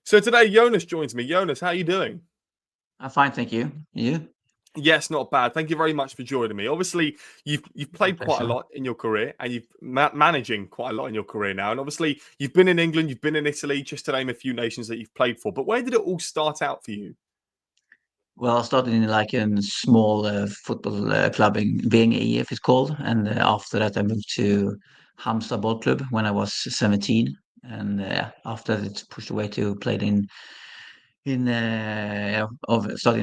So today, Jonas joins me. Jonas, how are you doing? I'm fine, thank you. You? Yes, not bad. Thank you very much for joining me. Obviously, you've My played quite a pleasure. lot in your career, and you've managing quite a lot in your career now. And obviously, you've been in England, you've been in Italy, just to name a few nations that you've played for. But where did it all start out for you? Well, I started in like a small football club in Vejby IF, it's called, and after that I moved to Halmstad Ball Club when I was 17, and after that it's pushed away to played started in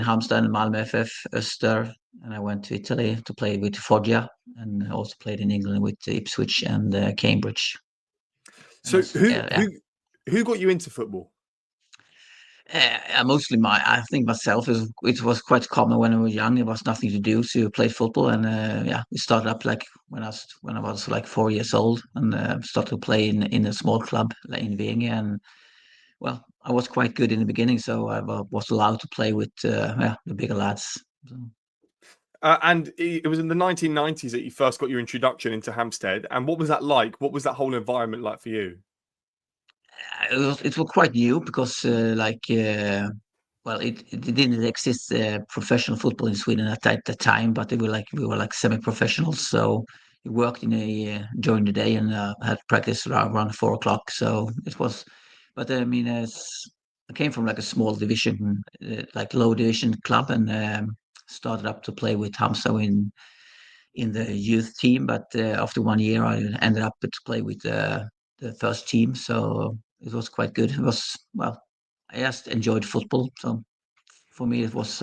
Halmstad and Malmö FF, Öster, and I went to Italy to play with Foggia, and also played in England with Ipswich and Cambridge, and So that's yeah. who got you into football? Mostly I think myself is it was quite common when I was young. There was nothing to do, so you played football, and we started up like when I was like 4 years old, and started to play in a small club like in Vejby, and well, I was quite good in the beginning, so I was allowed to play with the bigger lads. So, And it was in the 1990s that you first got your introduction into Hampstead. And what was that like? What was that whole environment like for you? it was quite new because well, it didn't exist professional football in Sweden at the time, but we were like semi-professionals. So we worked in a during the day and had practice around 4 o'clock. So it was, but I mean, I came from like a small division, like low division club, and started up to play with Hamsa in the youth team. But after 1 year, I ended up to play with the first team. So it was quite good. It was well. I just enjoyed football, so for me it was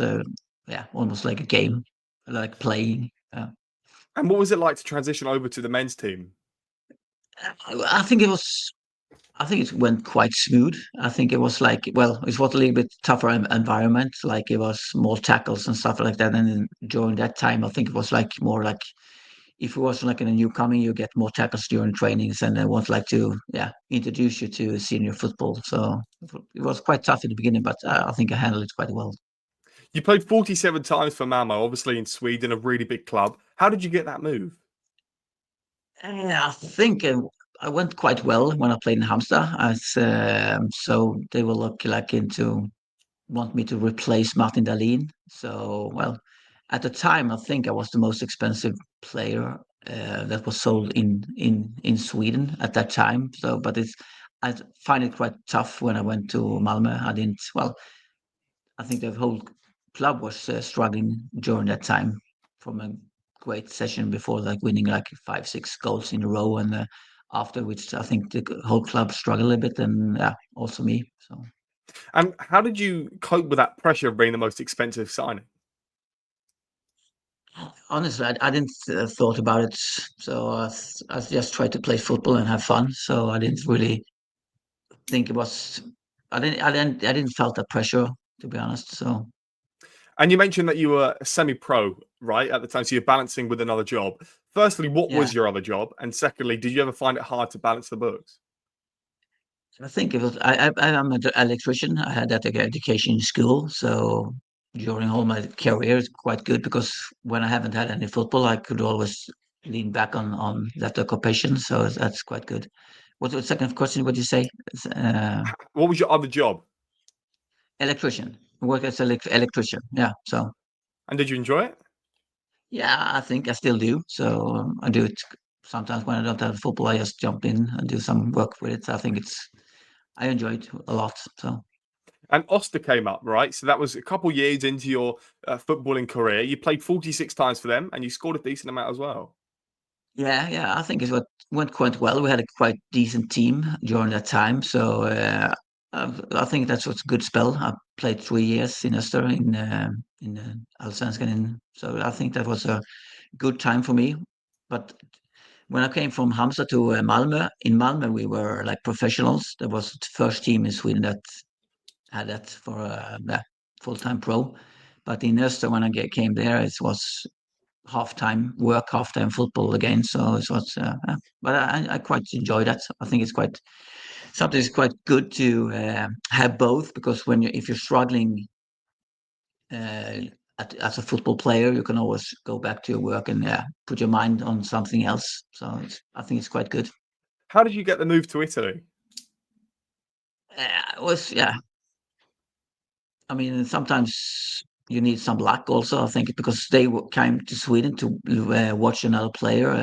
almost like a game, like playing. And what was it like to transition over to the men's team? I think it was. I think it went quite smooth. I think it was like well, it was a little bit tougher environment. Like it was more tackles and stuff like that. And then during that time, I think it was like more like if it was like in a newcomer, you get more tackles during trainings, and they want like to introduce you to senior football. So it was quite tough in the beginning, but I think I handled it quite well. You played 47 times for Malmo, obviously in Sweden, a really big club. How did you get that move? I think I went quite well when I played in Halmstad. So they were like into want me to replace Martin Dahlin. So well, at the time I think I was the most expensive player that was sold in Sweden at that time. So, but I find it quite tough when I went to Malmö. I didn't well. I think the whole club was struggling during that time from a great session before, like winning like 5, 6 goals in a row, and after which I think the whole club struggled a bit, and also me. So And how did you cope with that pressure of being the most expensive signing? honestly, I didn't thought about it. So I just tried to play football and have fun. So I didn't really think it was. I didn't felt that pressure, to be honest. So And you mentioned that you were a semi-pro, right, at the time, so you're balancing with another job. Firstly, what yeah. was your other job? And secondly, did you ever find it hard to balance the books? I think it was. I'm an electrician. I had that education in school, so during all my career, it's quite good because when I haven't had any football, I could always lean back on that occupation. So that's quite good. What's the second question? What did you say? What was your other job? Electrician. I work as electrician. Yeah. So And did you enjoy it? yeah, I think I still do. So I do it sometimes when I don't have football. I just jump in and do some work with it. I think I enjoy it a lot. So. And Oster came up, right? So that was a couple years into your footballing career. You played 46 times for them and you scored a decent amount as well. Yeah, yeah, I think went quite well. We had a quite decent team during that time, so I think that's what's a good spell. I played 3 years in Öster in Allsvenskan, so I think that was a good time for me. But when I came from Halmstad to Malmö, in Malmö we were like professionals. That was the first team in Sweden that had that for a full-time pro. But in Öster, when came there, it was half-time work, half-time football again. So it was, but I quite enjoy that. I think it's quite something is quite good to have both because if you're struggling uh, as a football player, you can always go back to your work and put your mind on something else. So I think it's quite good. How did you get the move to Italy? It was I mean, sometimes you need some luck also, I think, because they came to Sweden to watch another player,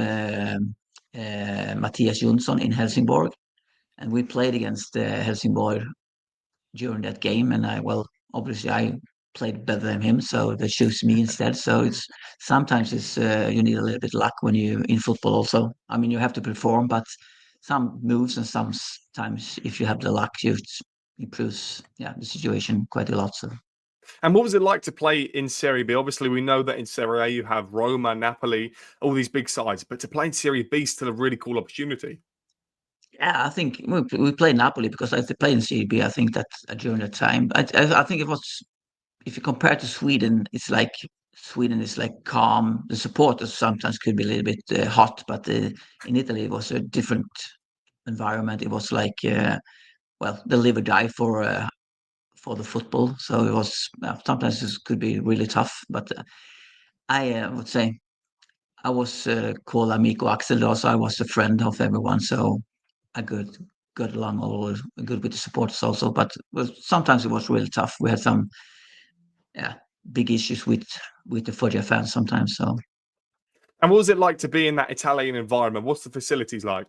Mattias Jonsson in Helsingborg. And we played against Helsingborg during that game. And obviously I played better than him, so they chose me instead. So it's sometimes you need a little bit luck when you in football also. I mean, you have to perform, but some moves and sometimes if you have the luck, you improves the situation quite a lot. So. And what was it like to play in Serie B? Obviously, we know that in Serie A you have Roma, Napoli, all these big sides, but to play in Serie B is still a really cool opportunity. Yeah, I think we played Napoli because I played in Serie B. I think that during the time, I think it was, if you compare to Sweden, it's like Sweden is like calm. The supporters sometimes could be a little bit hot, but in Italy it was a different environment. It was like the live or die for the football. So it was sometimes it could be really tough. But I would say I was called Amico Axeldal, so I was a friend of everyone. So I got along all good with the supporters also. But sometimes it was really tough. We had some yeah big issues with the Foggia fans sometimes. So And what was it like to be in that Italian environment? What's the facilities like?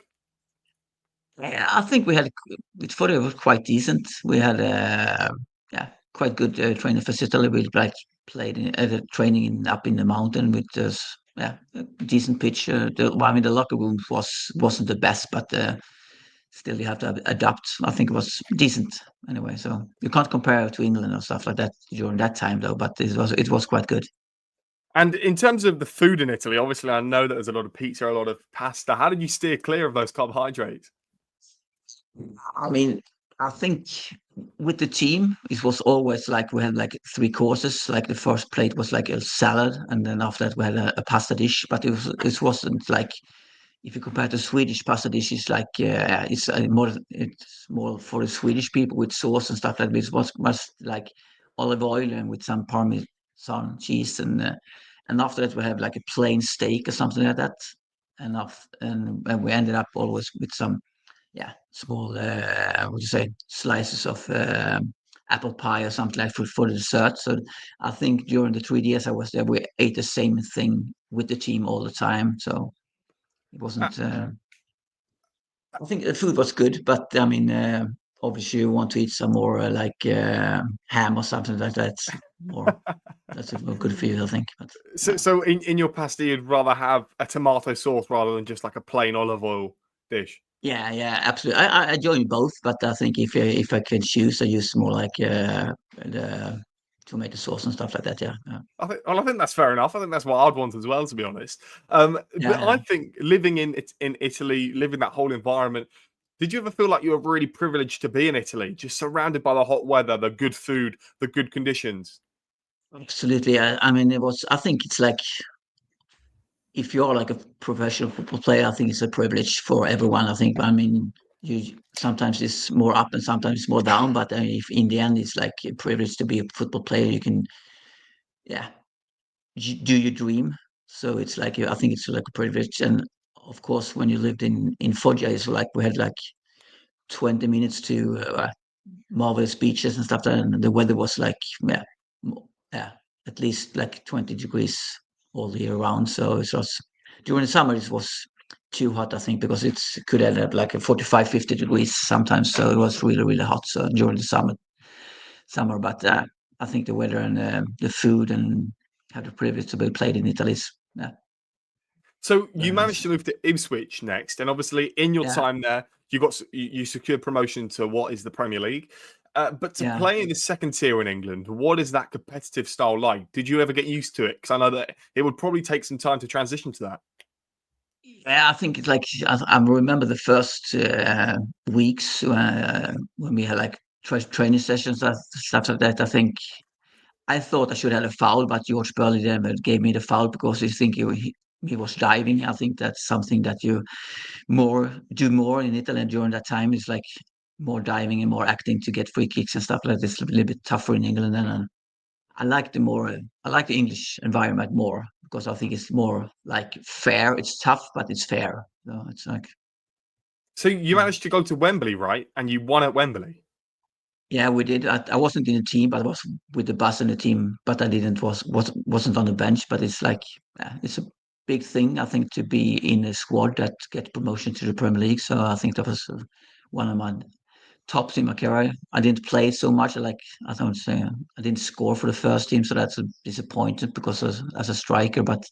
yeah, I think we had with Foggia was quite decent. We had quite good training facility. We played training up in the mountain with this a decent pitch. I mean the locker room wasn't the best, but still you have to adapt. I think it was decent anyway. So you can't compare it to England or stuff like that during that time though. But it was quite good. And in terms of the food in Italy, obviously I know that there's a lot of pizza, a lot of pasta. How did you steer clear of those carbohydrates? I mean, I think with the team, it was always like we had like three courses. Like the first plate was like a salad, and then after that we had a pasta dish. But it wasn't like if you compare to Swedish pasta dish, it's like it's more for the Swedish people with sauce and stuff like this. It was much like olive oil and with some Parmesan cheese, and after that we have like a plain steak or something like that. And we ended up always with some small what do you say slices of apple pie or something like for the dessert. So I think during the 3 years I was there, we ate the same thing with the team all the time. So it Uh, wasn't. I think the food was good, but I mean, obviously you want to eat some more ham or something like that. More that's good for you, I think. But so in your pasta, you'd rather have a tomato sauce rather than just like a plain olive oil dish. yeah, absolutely. I enjoy both, but I think if I can choose, I use more like the tomato sauce and stuff like that. Yeah, I think that's fair enough. I think that's what I'd want as well, to be honest. But I yeah. think living in Italy, living that whole environment, did you ever feel like you were really privileged to be in Italy, just surrounded by the hot weather, the good food, the good conditions? Absolutely. I mean, it was. I think it's like if you're like a professional football player, I think it's a privilege for everyone. I think. I mean, you sometimes it's more up and sometimes it's more down, but if in the end it's like a privilege to be a football player, you can, yeah, do your dream. So it's like I think it's like a privilege. And of course, when you lived in Foggia, it's like we had like 20 minutes to marvelous beaches and stuff. And the weather was like yeah, at least like 20 degrees all year round. So it was during the summer it was too hot, I think, because it could end up like a 45, 50 degrees sometimes. So it was really, really hot. So during the summer, but I think the weather and the food and have the privilege to be played in Italy is So very you managed nice. to move to Ipswich next, and obviously in your Yeah, time there, you secured promotion to what is the Premier League. But to yeah. play in the second tier in England, what is that competitive style like? Did you ever get used to it? Because I know that it would probably take some time to transition to that. Yeah, I think it's like I remember the first weeks when we had like training sessions and stuff like that. I think I thought I should have a foul, but George Burley then gave me the foul because he think he was diving. I think that's something that you do more in Italy during that time. It's like more diving and more acting to get free kicks and stuff like this. A little bit tougher in England, and I like the English environment more because I think it's more like fair. It's tough, but it's fair. So it's like So you yeah. managed to go to Wembley, right? And you won at Wembley. Yeah, we did. I wasn't in the team, but I was with the bus in the team. But I didn't wasn't on the bench. But it's like it's a big thing, I think, to be in a squad that get promotion to the Premier League. So I think that was one of my tops in my career. I didn't play so much. I don't say I didn't score for the first team, so that's a disappointed because as a striker. But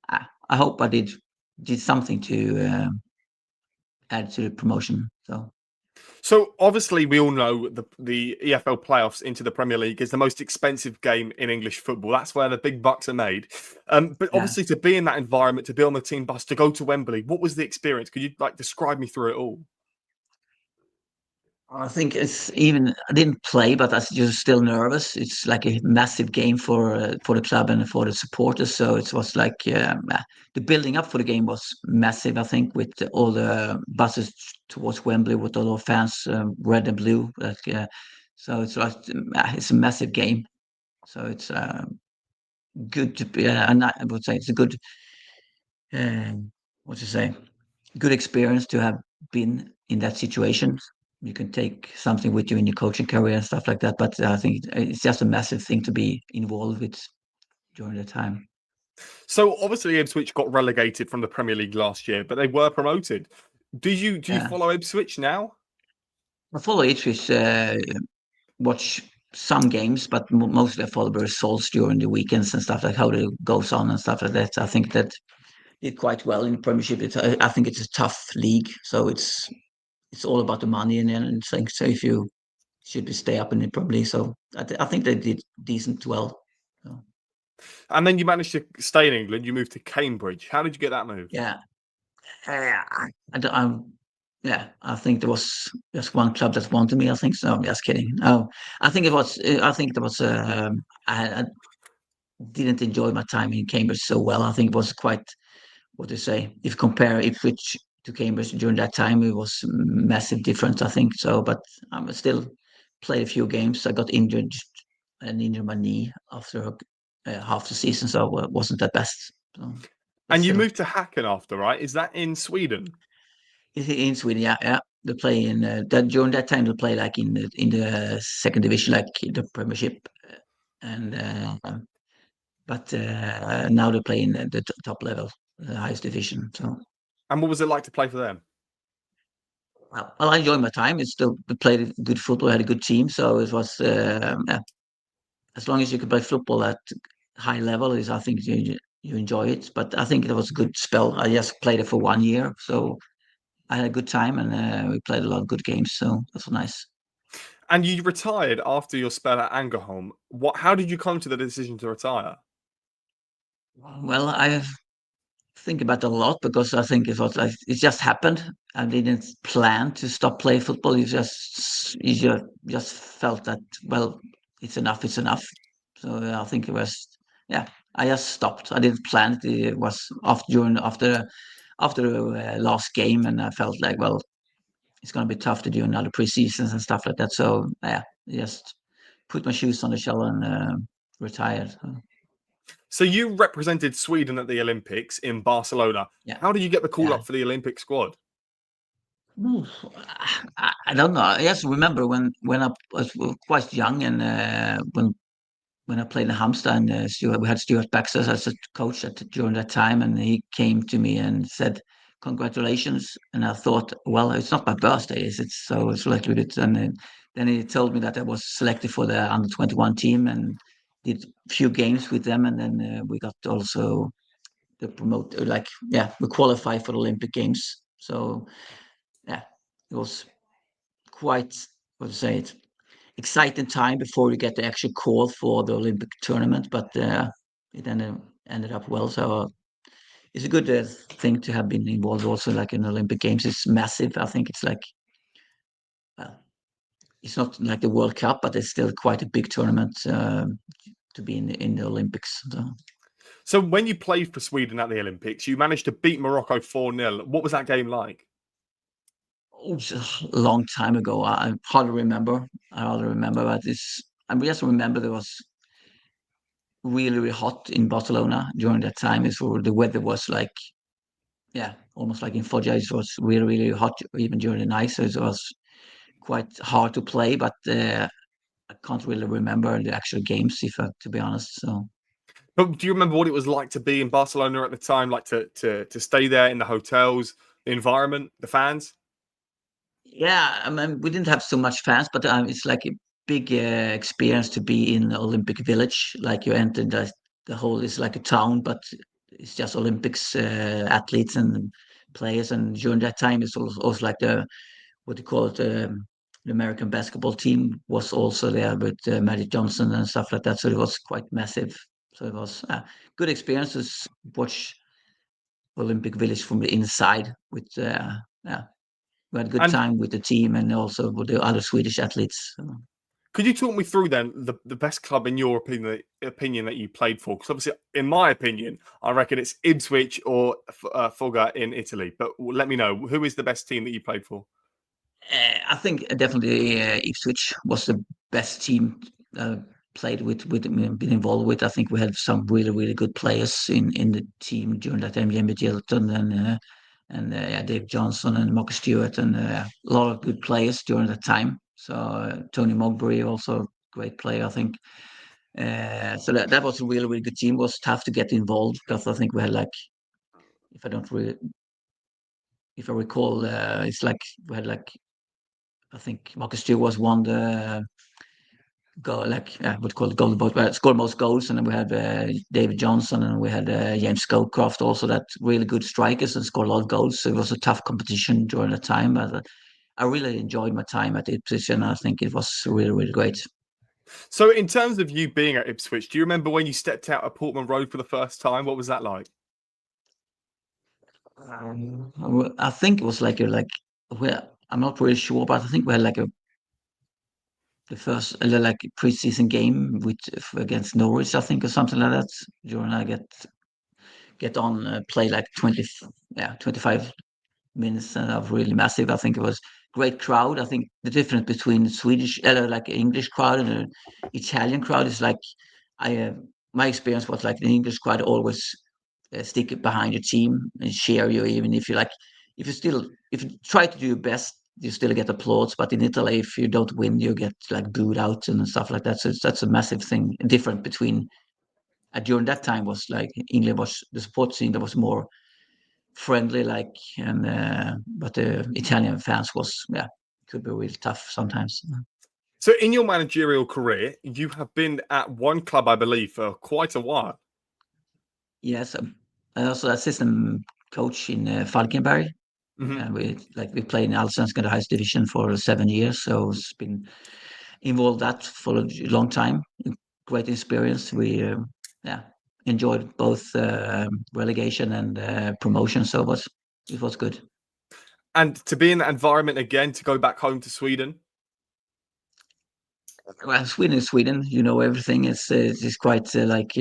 I hope I did something to add to the promotion. So So obviously, we all know the EFL playoffs into the Premier League is the most expensive game in English football. That's where the big bucks are made. But yeah. obviously, to be in that environment, to be on the team bus, to go to Wembley, what was the experience? Could you like describe me through it all? I think it's even I didn't play, but I was just still nervous. It's like a massive game for the club and for the supporters. So it was like the building up for the game was massive. I think with all the buses towards Wembley with all the fans, red and blue. So it's like it's a massive game. So it's good to be. And I would say it's a good what to say good experience to have been in that situation. You can take something with you in your coaching career and stuff like that. But I think it's just a massive thing to be involved with during the time. So obviously, Ipswich got relegated from the Premier League last year, but they were promoted. Do you Yeah, follow Ipswich now? I follow Ipswich, watch some games, but mostly I follow the results during the weekends and stuff like how it goes on and stuff like that. I think that did quite well in the Premiership. I think it's a tough league, so it's all about the money and things. So if you should be stay up in the Premier League, so I think they did decent well. So, And then you managed to stay in England. You moved to Cambridge. How did you get that move? yeah, I don't, yeah, I think there was just one club that wanted me. I think so. I'm just kidding. No, I think it was. I think there was. I didn't enjoy my time in Cambridge so well. I think it was quite what to say. If you compare Ipswich to Cambridge during that time, it was massive difference. I think so, but I still played a few games. I got injured and injured my knee after half the season, so it wasn't that best. So, but And you still. moved to Hacken after, right? Is that in Sweden? In Sweden, yeah, yeah. They play in that during that time they play like in the second division, like in the Premiership, and but now they play in the top level, the highest division. So And what was it like to play for them? well, I enjoyed my time. It's still they played good football, had a good team, so it was as long as you could play football at high level, is I think you enjoy it. But I think it was a good spell. I just played it for 1 year, so I had a good time, and we played a lot of good games. So that was nice. And you retired after your spell at Angerholm. What? How did you come to the decision to retire? Well, I think about it a lot because I think it was like it just happened. I didn't plan to stop playing football. You just felt that well, it's enough. It's enough. So I think it was yeah. I just stopped. I didn't plan it. It was after the last game, and I felt like well, it's going to be tough to do another preseasons and stuff like that. So yeah, just put my shoes on the shelf and retired. So, So you represented Sweden at the Olympics in Barcelona. yeah, How did you get the call yeah. up for the Olympic squad? Ooh, I don't know. I just remember when I was quite young and when I played in Halmstad and we had Stuart Baxter as a coach during that time, and he came to me and said, "Congratulations!" And I thought, well, it's not my birthday, is it? So it's like it. And then he told me that I was selected for the under 21 team and did a few games with them, and then we got also the promote like yeah we qualified for the Olympic Games. So yeah, it was quite what to say it exciting time before you get the actual call for the Olympic tournament, but it ended up well. So it's a good thing to have been involved also like in Olympic Games. It's massive. I think it's like well, it's not like the World Cup, but it's still quite a big tournament to be in the Olympics. So, So when you played for Sweden at the Olympics, you managed to beat Morocco 4-0. What was that game like? oh, it's a long time ago. I hardly remember. I hardly remember, but it's. I just remember there was really, really hot in Barcelona during that time. It's where the weather was like, yeah, almost like in Foggia. It was really, really hot even during the night. So it was quite hard to play, but I can't really remember the actual games, if to be honest. So But do you remember what it was like to be in Barcelona at the time? Like to stay there in the hotels, the environment, the fans? yeah, I mean, we didn't have so much fans, but it's like a big experience to be in the Olympic Village. Like you enter the whole is like a town, but it's just Olympics athletes and players. And during that time, it's also like the what do you call it? The American basketball team was also there with Magic Johnson and stuff like that. So it was quite massive. So it was a good experience to watch Olympic Village from the inside. With yeah, we had a good And time with the team and also with the other Swedish athletes. So. could you talk me through then the best club in your opinion that you played for? Because obviously, in my opinion, I reckon it's Ipswich or Foggia in Italy. But let me know, who is the best team that you played for? I think definitely Ipswich was the best team played with been involved with. I think we had some really good players in the team during that time. Jamie Gilton and yeah, Dave Johnson and Marcus Stewart and a lot of good players during that time. So Tony Mogbury also a great player, I think. So that was a really good team. It was tough to get involved because I think we had like if I don't really if I recall, it's like we had like I think Marcus Stewart was one the goal like what called golden boat, but scored most goals, and then we had David Johnson and we had James Scowcroft also that really good strikers and scored a lot of goals. So it was a tough competition during the time, but I really enjoyed my time at Ipswich, and I think it was really great. So, in terms of you being at Ipswich, do you remember when you stepped out of Portman Road for the first time? What was that like? I think it was like well, I'm not really sure, but I think we had like the first like preseason game with against Norwich, I think, or something like that. During I get on play like 20, yeah, 25 minutes of really massive. I think it was great crowd. I think the difference between the Swedish, like English crowd and the Italian crowd is like I my experience was like the English crowd always stick it behind your team and cheer you, even if you like if you try to do your best. You still get applause, but in Italy, if you don't win, you get like booed out and stuff like that. So that's a massive thing, different between during that time was like England was the sports scene that was more friendly, like, and but the Italian fans was could be really tough sometimes. So, in your managerial career, you have been at one club, I believe, for quite a while. Yes, I also assistant coach in Falkenberg. Hmm. We played in Allsvenskan, the highest division, for 7 years. So it's been involved that for a long time. Great experience. We yeah enjoyed both relegation and promotion. So it was good. And to be in that environment again, to go back home to Sweden. Well, Sweden is Sweden. You know everything. It's quite like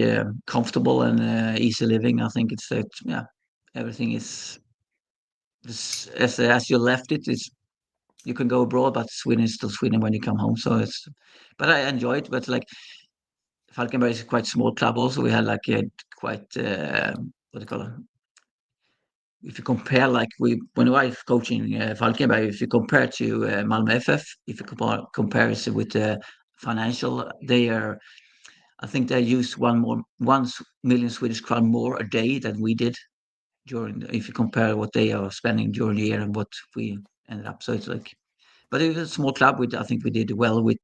comfortable and easy living. I think it's yeah, everything is as you left it. It's you can go abroad, but Sweden is still Sweden when you come home. So it's, but I enjoy it. But like Falkenberg is quite small club. Also, we had like a quite what do you call it? If you compare like we when I was coaching Falkenberg, if you compare to Malmö FF, if you compare it with financial, they are I think they use 1 million Swedish crown more a day than we did during. If you compare what they are spending during the year and what we ended up, so it's like, but it was a small club. I think we did well with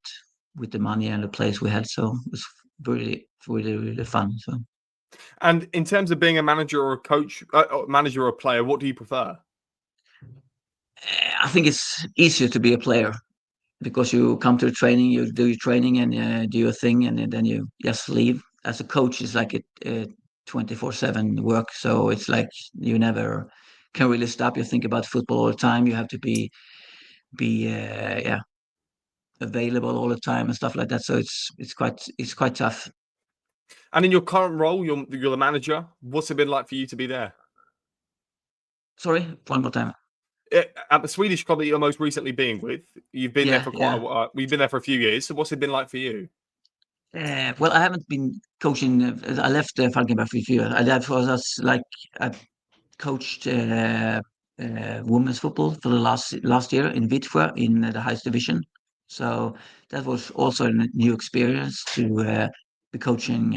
the money and the players we had, so it was really fun. So And in terms of being a manager or a coach, manager or a player, what do you prefer? I think it's easier to be a player because you come to the training, you do your training and do your thing, and then you just leave. As a coach, it's like a 24/7 work, so it's like you never can really stop. You think about football all the time. You have to be available all the time and stuff like that. So it's quite tough. And in your current role, you're the manager. What's it been like for you to be there? Sorry, one more time. At the Swedish club that you're most recently being with, you've been there Yeah, for quite a yeah. while. We've been there for a few years. So what's it been like for you? Well, I haven't been coaching. I left Falkenberg for a few years. I left was like I coached. women's football for the last year in Vejby in the highest division. So that was also a new experience to be coaching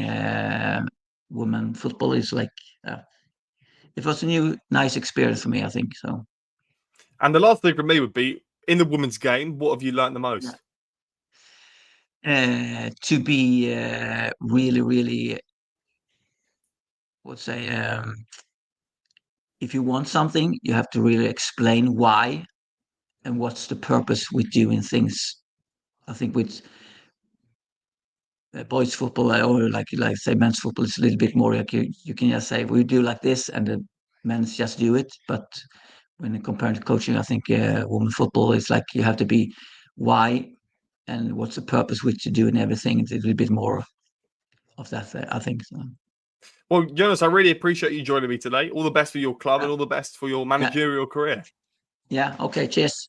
women football. Is like it was a new nice experience for me, I think. So. And the last thing from me would be in the women's game. What have you learned the most? To be really, really, let's say, if you want something, you have to really explain why and what's the purpose with doing things. I think with boys football or like say men's football, it's a little bit more like you can just say we do like this and the men's just do it. But when compared to coaching, I think women football is like you have to be why and what's the purpose with you doing everything. It's a little bit more of that, I think. So. Well, Jonas, I really appreciate you joining me today. All the best for your club and Yeah. all the best for your Yeah. managerial career. Yeah. Okay. Cheers.